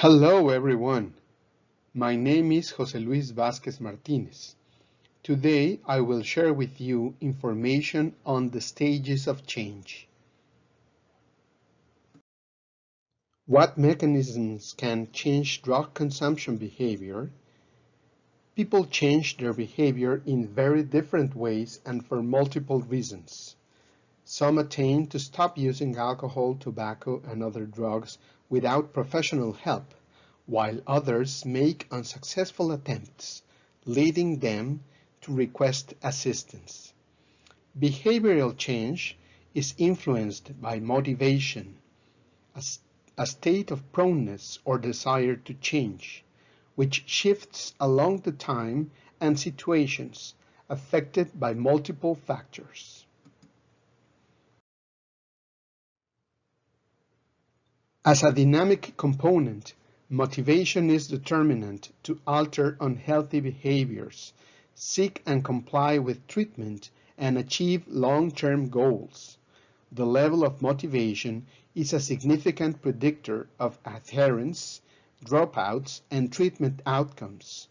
Hello everyone, my name is José Luis Vázquez Martínez. Today I will share with you information on the stages of change. What mechanisms can change drug consumption behavior? People change their behavior in very different ways and for multiple reasons. Some attain to stop using alcohol, tobacco, and other drugs without professional help, while others make unsuccessful attempts, leading them to request assistance. Behavioral change is influenced by motivation, a state of proneness or desire to change, which shifts along the time and situations affected by multiple factors. As a dynamic component, motivation is determinant to alter unhealthy behaviors, seek and comply with treatment, and achieve long-term goals. The level of motivation is a significant predictor of adherence, dropouts, and treatment outcomes.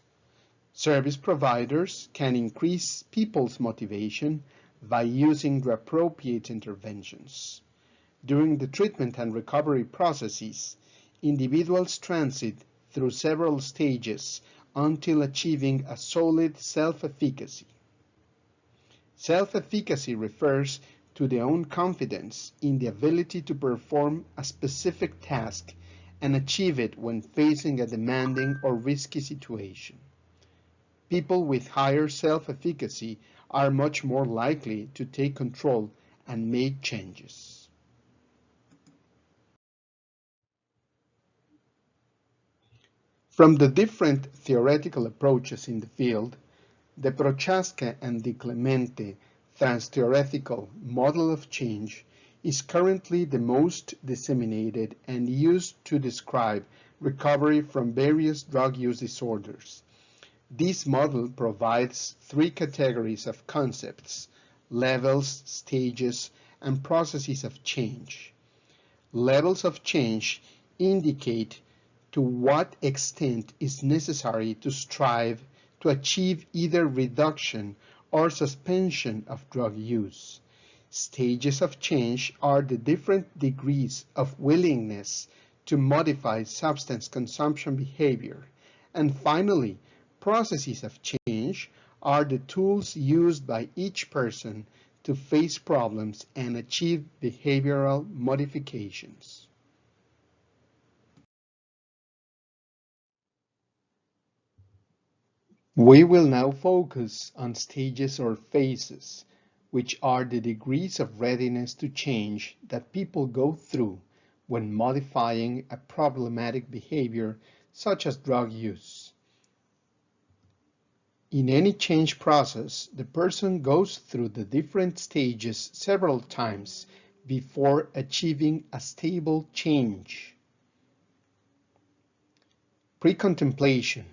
Service providers can increase people's motivation by using the appropriate interventions. During the treatment and recovery processes, individuals transit through several stages until achieving a solid self-efficacy. Self-efficacy refers to the own confidence in the ability to perform a specific task and achieve it when facing a demanding or risky situation. People with higher self-efficacy are much more likely to take control and make changes. From the different theoretical approaches in the field, the Prochaska and DiClemente Transtheoretical model of change is currently the most disseminated and used to describe recovery from various drug use disorders. This model provides three categories of concepts: levels, stages, and processes of change. Levels of change indicate to what extent is necessary to strive to achieve either reduction or suspension of drug use. Stages of change are the different degrees of willingness to modify substance consumption behavior. And finally, processes of change are the tools used by each person to face problems and achieve behavioral modifications. We will now focus on stages or phases, which are the degrees of readiness to change that people go through when modifying a problematic behavior such as drug use. In any change process, the person goes through the different stages several times before achieving a stable change. Pre-contemplation.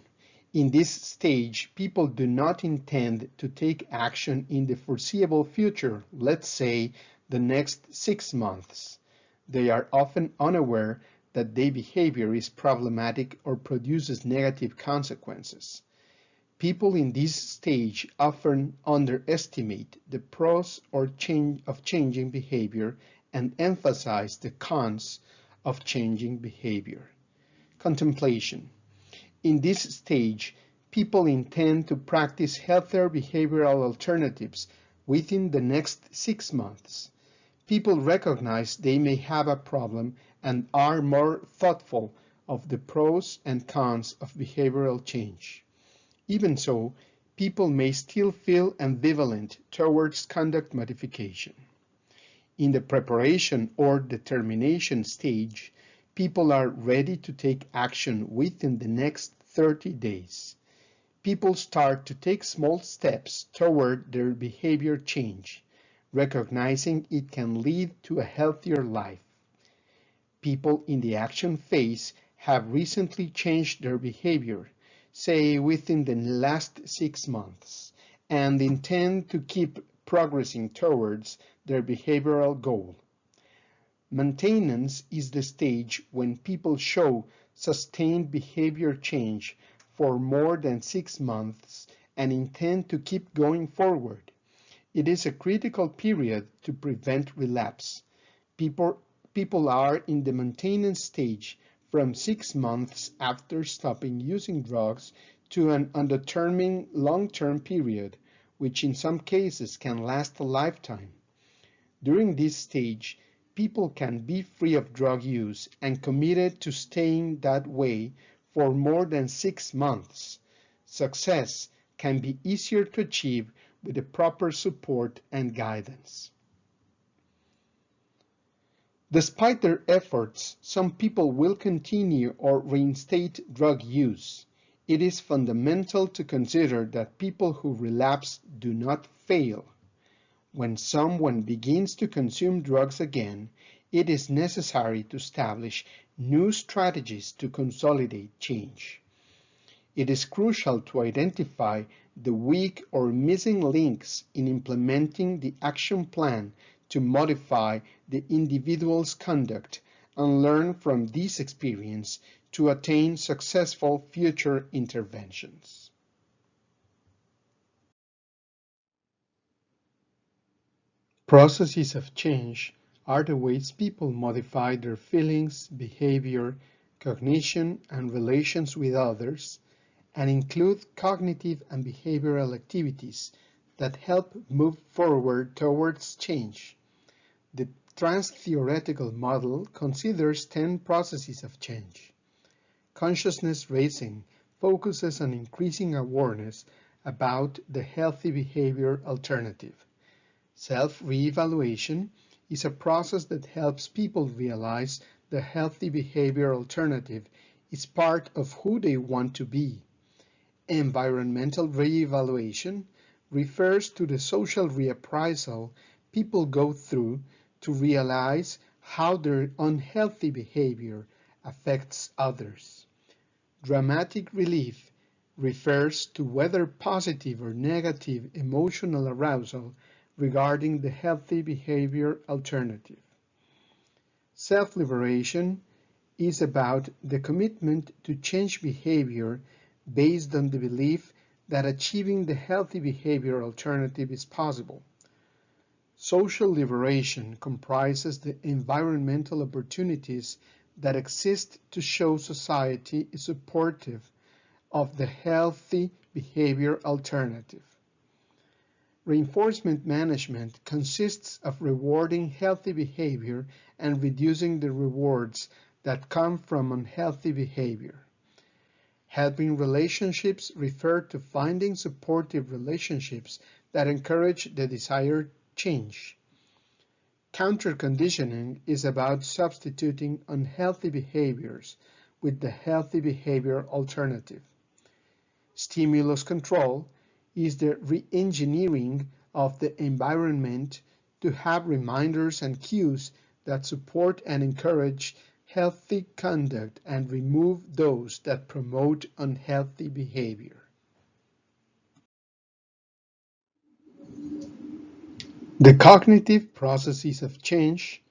In this stage, people do not intend to take action in the foreseeable future, let's say the next 6 months. They are often unaware that their behavior is problematic or produces negative consequences. People in this stage often underestimate the pros of changing behavior and emphasize the cons of changing behavior. Contemplation. In this stage, people intend to practice healthier behavioral alternatives within the next 6 months. People recognize they may have a problem and are more thoughtful of the pros and cons of behavioral change. Even so, people may still feel ambivalent towards conduct modification. In the preparation or determination stage, people are ready to take action within the next 30 days. People start to take small steps toward their behavior change, recognizing it can lead to a healthier life. People in the action phase have recently changed their behavior, say within the last 6 months, and intend to keep progressing towards their behavioral goal. Maintenance is the stage when people show sustained behavior change for more than 6 months and intend to keep going forward. It is a critical period to prevent relapse. People are in the maintenance stage from 6 months after stopping using drugs to an undetermined long-term period, which in some cases can last a lifetime. During this stage, people can be free of drug use and committed to staying that way for more than 6 months. Success can be easier to achieve with the proper support and guidance. Despite their efforts, some people will continue or reinstate drug use. It is fundamental to consider that people who relapse do not fail. When someone begins to consume drugs again, it is necessary to establish new strategies to consolidate change. It is crucial to identify the weak or missing links in implementing the action plan to modify the individual's conduct and learn from this experience to attain successful future interventions. Processes of change are the ways people modify their feelings, behavior, cognition, and relations with others, and include cognitive and behavioral activities that help move forward towards change. The Transtheoretical model considers 10 processes of change. Consciousness raising focuses on increasing awareness about the healthy behavior alternative. Self-reevaluation is a process that helps people realize the healthy behavior alternative is part of who they want to be. Environmental reevaluation refers to the social reappraisal people go through to realize how their unhealthy behavior affects others. Dramatic relief refers to whether positive or negative emotional arousal regarding the healthy behavior alternative. Self-liberation is about the commitment to change behavior based on the belief that achieving the healthy behavior alternative is possible. Social liberation comprises the environmental opportunities that exist to show society is supportive of the healthy behavior alternative. Reinforcement management consists of rewarding healthy behavior and reducing the rewards that come from unhealthy behavior. Helping relationships refer to finding supportive relationships that encourage the desired change. Counterconditioning is about substituting unhealthy behaviors with the healthy behavior alternative. Stimulus control is the re-engineering of the environment to have reminders and cues that support and encourage healthy conduct and remove those that promote unhealthy behavior. The cognitive processes of change,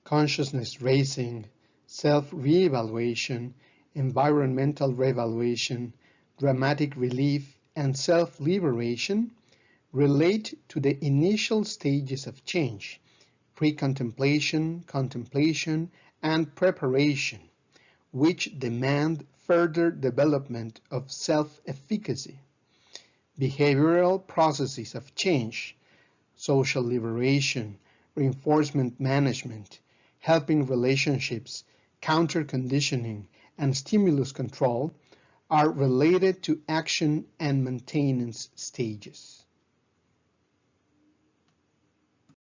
consciousness raising, self-reevaluation, environmental reevaluation, dramatic relief, and self-liberation relate to the initial stages of change, pre-contemplation, contemplation, and preparation, which demand further development of self-efficacy. Behavioral processes of change, social liberation, reinforcement management, helping relationships, counter-conditioning, and stimulus control are related to action and maintenance stages.